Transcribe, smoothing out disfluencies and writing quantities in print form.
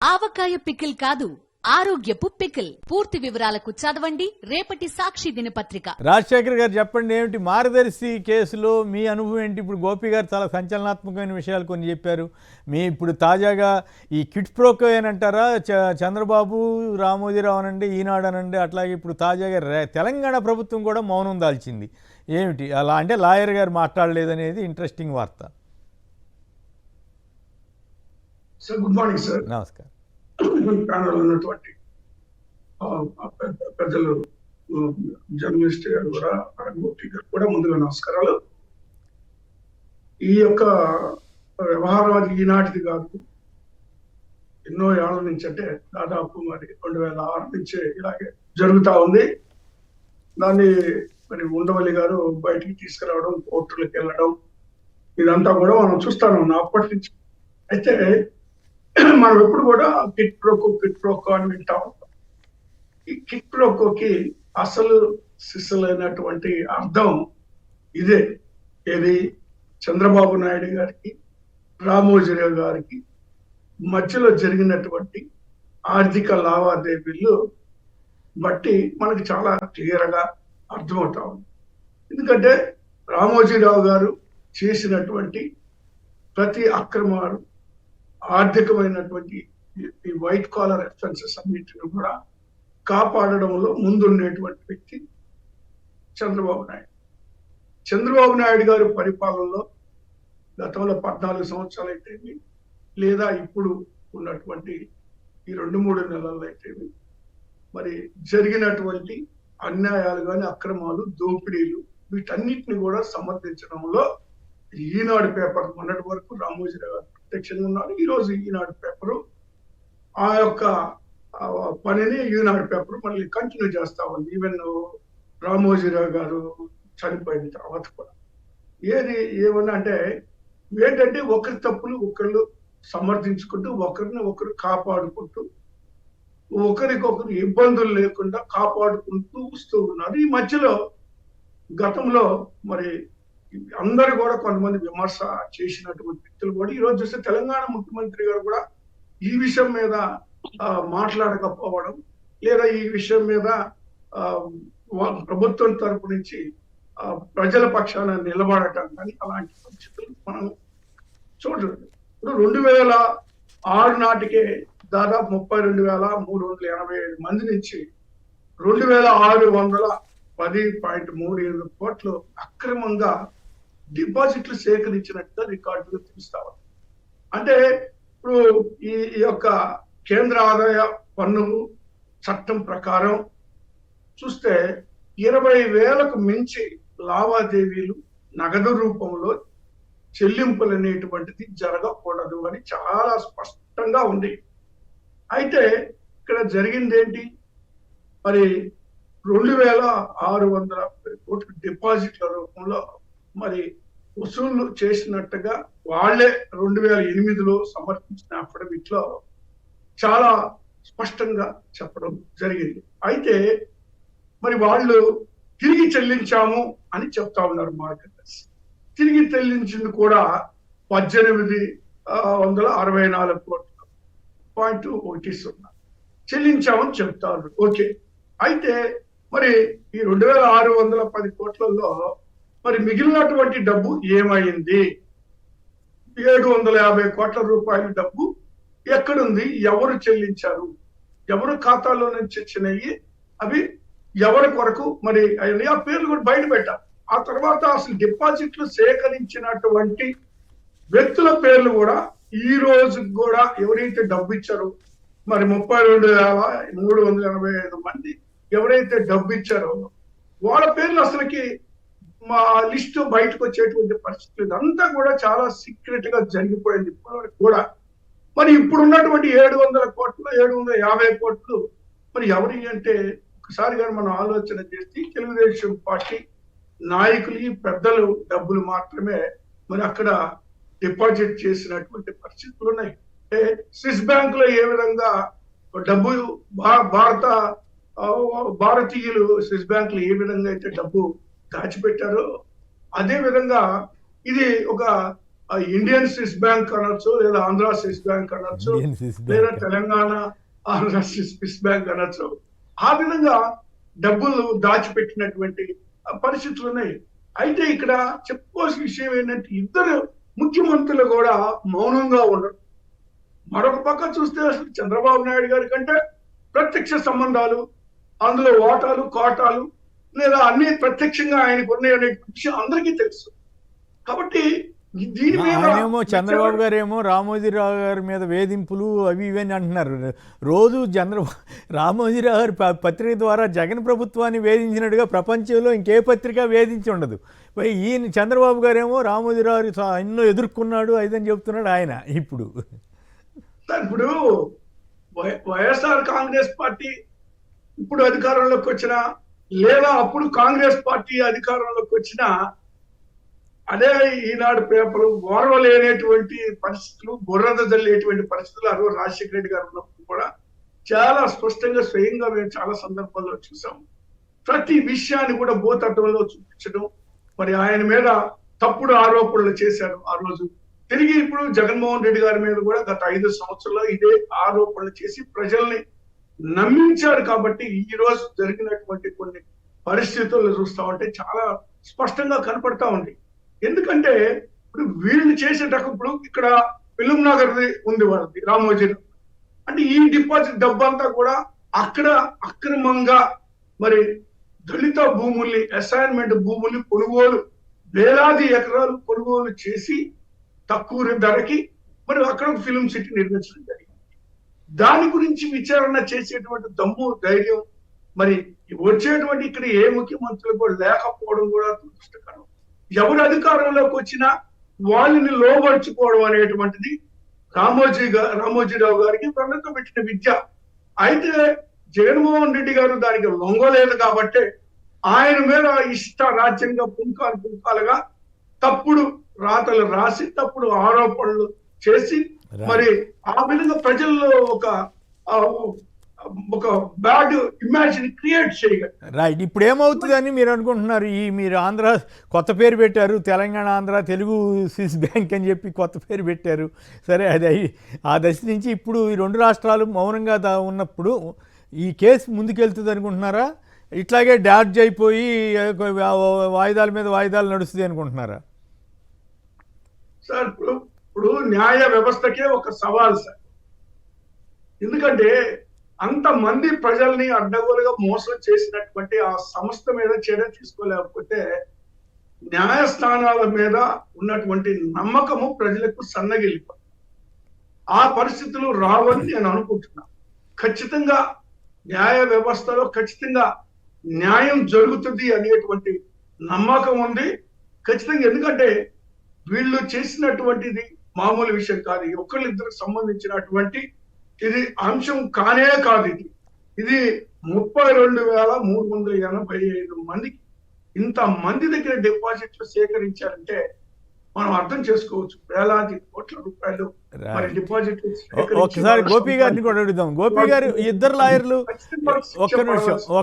ఆవకాయ pickle కాదు, ఆరోగ్యపు pickle. పూర్తి వివరాలకు చదవండి రేపటి సాక్షి దినపత్రిక. రాజశేఖర్ గారు చెప్పండి, ఏమిటి మార్గదర్శి కేసులో మీ అనుభవం ఏంటి? ఇప్పుడు గోపి గారు చాలా సంచలనాత్మకమైన విషయాలు కొన్ని చెప్పారు. మీ ఇప్పుడు తాజాగా ఈ కిట్ ప్రోకో ఏనంటారా, చంద్రబాబు రామోజీరావు అనండి, ఈనాడు అనండి, అట్లాగే ఇప్పుడు తాజాగా తెలంగాణ ప్రభుత్వం కూడా మౌనం దాల్చింది. ఏమిటి అలా అంటే లాయర్ గారు మాట్లాడలేదనేది ఇంట్రెస్టింగ్ వార్త. Sir good morning sir. నమస్కారం. ప్యానల్ ఉన్నటువంటి పెద్దలు జర్నలిస్ట్ గారు కూడా గోపి గారు కూడా ముందుగా నమస్కారాలు. ఈ యొక్క వ్యవహారం అది ఈనాటిది కాదు, ఎన్నో ఏళ్ల నుంచి, అంటే దాదాపు మరి 2006 నుంచి ఇలాగే జరుగుతా ఉంది. దాన్ని మరి ఉండవల్లి గారు బయటికి తీసుకురావడం, కోర్టులకు వెళ్ళడం, ఇదంతా కూడా మనం చూస్తాను అప్పటి నుంచి. అయితే మనం ఎప్పుడు కూడా కిట్ ప్రోకో అని వింటా ఉంటాం. ఈ కిట్ ప్రోకోకి అసలు సిసలైనటువంటి అర్థం ఇదే. ఏది? చంద్రబాబు నాయుడు గారికి రామోజీరావు గారికి మధ్యలో జరిగినటువంటి ఆర్థిక లావాదేవీలు బట్టి మనకి చాలా క్లియర్గా అర్థమవుతా ఉంది. ఎందుకంటే రామోజీరావు గారు చేసినటువంటి ప్రతి అక్రమాలు, ఆర్థికమైనటువంటి ఈ వైట్ కాలర్ ఎఫెన్సెస్ అన్నింటిని కూడా కాపాడడంలో ముందుండేటువంటి వ్యక్తి చంద్రబాబు నాయుడు. చంద్రబాబు నాయుడు గారి పరిపాలనలో గతంలో 14 సంవత్సరాలు అయితేవి, లేదా ఇప్పుడు ఉన్నటువంటి ఈ 2-3 నెలల్లో అయితేవి, మరి జరిగినటువంటి అన్యాయాలు కానీ, అక్రమాలు, దోపిడీలు, వీటన్నిటిని కూడా సమర్థించడంలో ఈనాడు పేపర్ మొన్నటి వరకు రామోజీరావు గారు ప్రత్యక్షంగా ఉన్నారు. ఈరోజు ఈనాడు పేపరు ఆ యొక్క పనిని ఈనాడు పేపర్ మళ్ళీ కంటిన్యూ చేస్తా ఉంది. ఈవెన్ రామోజీరావు గారు చనిపోయిన తర్వాత కూడా ఏమన్నా అంటే ఏంటంటే ఒకరి తప్పులు ఒకళ్ళు సమర్థించుకుంటూ, ఒకరిని ఒకరు కాపాడుకుంటూ, ఒకరికొకరు ఇబ్బందులు లేకుండా కాపాడుకుంటూ వస్తూ ఉన్నారు. ఈ మధ్యలో గతంలో మరి అందరూ కూడా కొంతమంది విమర్శ చేసినటువంటి వ్యక్తులు కూడా ఈరోజు చూస్తే తెలంగాణ ముఖ్యమంత్రి గారు కూడా ఈ విషయం మీద మాట్లాడకపోవడం, లేదా ఈ విషయం మీద ప్రభుత్వం తరపు నుంచి ప్రజల పక్షాన నిలబడటం కానీ అలాంటి పరిస్థితులు మనం చూడలేదు. ఇప్పుడు 2006 నాటికే దాదాపు 32,387 మంది నుంచి 2,610.37 కోట్లు అక్రమంగా డిపాజిట్లు సేకరించినట్టుగా రికార్డులు తెలుస్తావు. అంటే ఇప్పుడు ఈ యొక్క కేంద్ర ఆదాయ పన్ను చట్టం ప్రకారం చూస్తే 20,000కు మించి లావాదేవీలు నగదు రూపంలో చెల్లింపులు అనేటువంటిది జరగకూడదు అని చాలా స్పష్టంగా ఉంది. అయితే ఇక్కడ జరిగింది ఏంటి? మరి 2,610 కోట్ల డిపాజిట్ల రూపంలో మరి వసూళ్లు చేసినట్టుగా వాళ్లే 2008లో సమర్పించిన అఫిడవిట్ లో చాలా స్పష్టంగా చెప్పడం జరిగింది. అయితే మరి వాళ్ళు తిరిగి చెల్లించాము అని చెప్తా ఉన్నారు మార్గదర్శి. తిరిగి చెల్లించింది కూడా 18,64 కోట్ల.10 చెల్లించామని చెప్తారు. ఓకే. అయితే మరి ఈ 2,610 కోట్లలో మరి మిగిలినటువంటి డబ్బు ఏమైంది? 750 కోట్ల రూపాయల డబ్బు ఎక్కడుంది? ఎవరు చెల్లించారు? ఎవరు ఖాతాలో నుంచి వచ్చినాయి? అవి ఎవరి కొరకు మరి అవి ఆ పేర్లు కూడా బయట పెట్టారు. ఆ తర్వాత అసలు డిపాజిట్లు సేకరించినటువంటి వ్యక్తుల పేర్లు కూడా ఈ రోజు కూడా ఎవరైతే డబ్బు ఇచ్చారో మరి 32,385 మంది ఎవరైతే డబ్బు ఇచ్చారో వాళ్ళ పేర్లు అసలుకి మా లిస్టు బయటకు వచ్చేటువంటి పరిస్థితి ఇదంతా కూడా చాలా సీక్రెట్ గా జరిగిపోయింది ఇప్పటివరకు కూడా. మరి ఇప్పుడు ఉన్నటువంటి 700 కోట్లు 750 కోట్లు మరి ఎవరి అంటే ఒకసారి కానీ మనం ఆలోచన చేసి తెలుగుదేశం పార్టీ నాయకులు, పెద్దలు డబ్బులు మాత్రమే మరి అక్కడ డిపాజిట్ చేసినటువంటి పరిస్థితులు ఉన్నాయి. అంటే స్విస్ బ్యాంక్ లో ఏ విధంగా డబ్బు భారతీయులు స్విస్ బ్యాంక్ లో ఏ విధంగా అయితే డబ్బు దాచిపెట్టారో అదే విధంగా ఇది ఒక ఇండియన్ స్విస్ బ్యాంక్ అనొచ్చు, లేదా ఆంధ్ర స్విస్ బ్యాంక్ అనొచ్చు, ఇండియన్ స్విస్ బ్యాంక్. లేదా తెలంగాణ ఆంధ్ర స్విస్ బ్యాంక్ అనొచ్చు. ఆ విధంగా డబ్బులు దాచిపెట్టినటువంటి పరిస్థితులు ఉన్నాయి. అయితే ఇక్కడ చెప్పుకోవాల్సిన విషయం ఏంటంటే ఇద్దరు ముఖ్యమంత్రులు కూడా మౌనంగా ఉండరు. మరొక పక్క చూస్తే అసలు చంద్రబాబు నాయుడు గారి కంటే ప్రత్యక్ష సంబంధాలు, అందులో ఓటాలు కోటాలు లేదా అన్ని ప్రత్యక్షంగా ఆయనకు ఉన్నాయనే విషయం అందరికీ తెలుసు. కాబట్టి దీని మీద ఆయనేమో చంద్రబాబు గారేమో రామోజీరావు గారి మీద వేధింపులు అవి ఇవన్నీ అంటున్నారు. రోజు రామోజీరావు గారి పత్రిక ద్వారా జగన్ ప్రభుత్వాన్ని వేధించినట్టుగా ప్రపంచంలో ఇంకే పత్రిక వేధించి ఉండదు. ఈయన చంద్రబాబు గారేమో రామోజీరావు ఎన్నో ఎదుర్కొన్నాడు అదని చెప్తున్నాడు ఆయన. ఇప్పుడు వైఎస్ఆర్ కాంగ్రెస్ పార్టీ ఇప్పుడు అధికారంలోకి వచ్చిన, లేదా అప్పుడు కాంగ్రెస్ పార్టీ అధికారంలోకి వచ్చిన, అదే ఈనాడు పేపర్ ఓర్వలేనటువంటి పరిస్థితులు, బుర్రద జల్లేటువంటి పరిస్థితులు అరవ రాజశేఖర రెడ్డి గారు ఉన్నప్పుడు కూడా చాలా స్పష్టంగా స్వయంగా మేము చాలా సందర్భాల్లో చూసాం. ప్రతి విషయాన్ని కూడా భూతత్వంలో చూపించడం, మరి ఆయన మీద తప్పుడు ఆరోపణలు చేశారు ఆ రోజు. తిరిగి ఇప్పుడు జగన్మోహన్ రెడ్డి గారి మీద కూడా గత 5 సంవత్సరాల్లో ఇదే ఆరోపణలు చేసి ప్రజల్ని నమ్మించారు. కాబట్టి ఈ రోజు జరిగినటువంటి కొన్ని పరిస్థితులను చూస్తా ఉంటే చాలా స్పష్టంగా కనపడతా ఉంది. ఎందుకంటే ఇప్పుడు వీళ్ళు చేసేటప్పుడు ఇప్పుడు ఇక్కడ ఫిలిం నగర్ ఉంది వాళ్ళది రామోజీ, అంటే ఈ డిపాజిట్ డబ్బంతా కూడా అక్కడ అక్రమంగా మరి దళిత భూముల్ని, అసైన్మెంట్ భూముల్ని కొనుగోలు, వేలాది ఎకరాలు కొనుగోలు చేసి తక్కువ ధరకి మరి అక్కడ ఫిలిం సిటీ నిర్మించడం జరిగింది. దాని గురించి విచారణ చేసేటువంటి దమ్ము, ధైర్యం మరి వచ్చేటువంటి ఇక్కడ ఏ ముఖ్యమంత్రులు కూడా లేకపోవడం కూడా దురదృష్టకరం. ఎవరు అధికారంలోకి వచ్చినా వాళ్ళని లోబర్చుకోవడం అనేటువంటిది రామోజీరావు గారికి ప్రణత పెట్టిన విద్య. అయితే జగన్మోహన్ రెడ్డి గారు దానికి లొంగలేదు కాబట్టి ఆయన మీద ఇష్ట రాజ్యంగా పుంకాలుగా తప్పుడు రాతలు రాసి తప్పుడు ఆరోపణలు చేసి మరి ఆ విధంగా ప్రజల్లో ఒక బ్యాడ్ ఇమేజ్ క్రియేట్ చేయగలరు. రైట్. ఇప్పుడు ఏమవుతుందని మీరు అనుకుంటున్నారు? మీరు ఆంధ్ర కొత్త పేరు పెట్టారు, తెలంగాణ ఆంధ్ర తెలుగు స్విస్ బ్యాంక్ అని చెప్పి కొత్త పేరు పెట్టారు. సరే, అది ఆ దశ నుంచి ఇప్పుడు ఈ 2 రాష్ట్రాలు మౌనంగా ఉన్నప్పుడు ఈ కేసు ముందుకెళ్తుంది అనుకుంటున్నారా? ఇట్లాగే డాడ్జ్ అయిపోయి వాయిదాల మీద వాయిదాలు నడుస్తుంది అనుకుంటున్నారా? సార్ ఇప్పుడు న్యాయ వ్యవస్థకే ఒక సవాల్ సార్. ఎందుకంటే అంతమంది ప్రజల్ని అడ్డగోలుగా మోసం చేసినటువంటి ఆ సంస్థ మీద చర్య తీసుకోలేకపోతే న్యాయస్థానాల మీద ఉన్నటువంటి నమ్మకము ప్రజలకు సన్నగిలిపోతుంది. ఆ పరిస్థితులు రావని నేను అనుకుంటున్నాను. ఖచ్చితంగా న్యాయ వ్యవస్థలో ఖచ్చితంగా న్యాయం జరుగుతుంది అనేటువంటి నమ్మకం ఉంది ఖచ్చితంగా. ఎందుకంటే వీళ్ళు చేసినటువంటిది మామూలు విషయం కాదు. ఒకళ్ళిద్దరికి సంబంధించినటువంటి ఇది అంశం కానే కాదు. ఇది 32,385 మందికి ఇంత మంది దగ్గర డిపాజిట్లు సేకరించారంటే మనం అర్థం చేసుకోవచ్చు. వేలాది కోట్ల రూపాయలు మరి డిపాజిట్లు. ఒకసారి గోపి గారిని కూడా అడుగుదాం. గోపి గారు, ఇద్దరు లాయర్లు ఒక్క నిమిషం